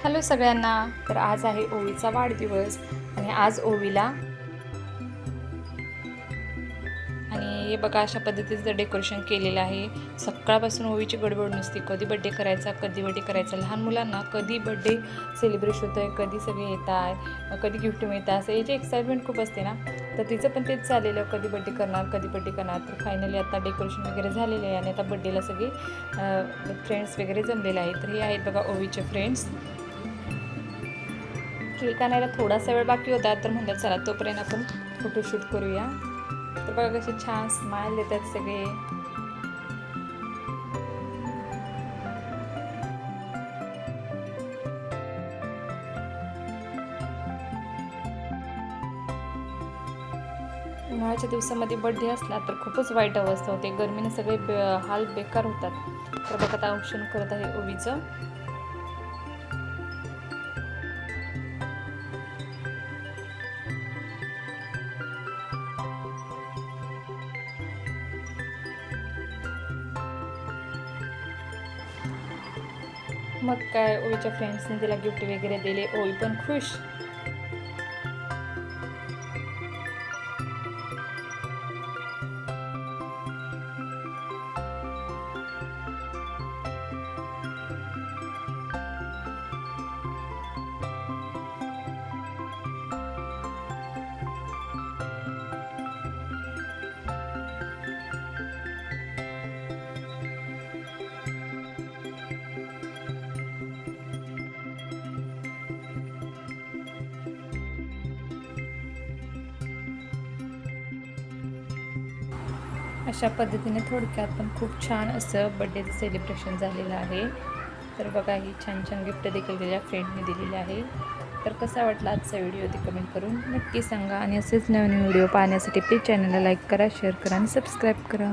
Hello सगळ्यांना. तर आज आहे ओवीचा वाढदिवस आणि आज ओवीला आणि हे बघा अशा पद्धतीचं डेकोरेशन केलेलं आहे. सकाळपासून ओवीची गडबड नुसती, कधी बड्डे करायचा, कधी बड्डे करायचा. लहान मुलांना कधी बड्डे सेलिब्रेट होतं आहे, कधी सगळे येत आहे, कधी गिफ्ट मिळतं, असं याची एक्साइटमेंट खूप असते ना. तर तिचं पण तेच चाललेलं, कधी बड्डे करणार, कधी बड्डे करणार. तर फायनली आता डेकोरेशन वगैरे झालेलं आहे आणि आता बड्डेला सगळे फ्रेंड्स वगैरे जमलेले आहेत. तर हे आहेत बघा ओवीचे फ्रेंड्स. केक आणायला थोडासा वेळ बाकी होता, तर म्हणतात चला तोपर्यंत आपण फोटोशूट करूया. तर बघा कसे छान स्माइल देतात सगळे. उन्हाळ्याच्या दिवसामध्ये बड्डे असला तर खूपच वाईट अवस्था होते, गरमीने सगळे हाल बेकार होतात. तर बघा आता औषण करत आहे ओवीचं. मग काय, ओवीच्या फ्रेंड्सने तिला गिफ्ट वगैरे दिले, ओवी पण खुश. अशा पद्धतीने थोडक्यात पण खूप छान असं बड्डेचं सेलिब्रेशन झालेलं आहे. तर बघा ही छान छान गिफ्ट देखील त्याच्या फ्रेंडने दिलेले आहे. तर कसा वाटला आजचा व्हिडिओ ते कमेंट करून नक्की सांगा आणि असेच नवीन व्हिडिओ पाहण्यासाठी प्लीज चॅनलला लाईक करा, शेअर करा आणि सबस्क्राईब करा.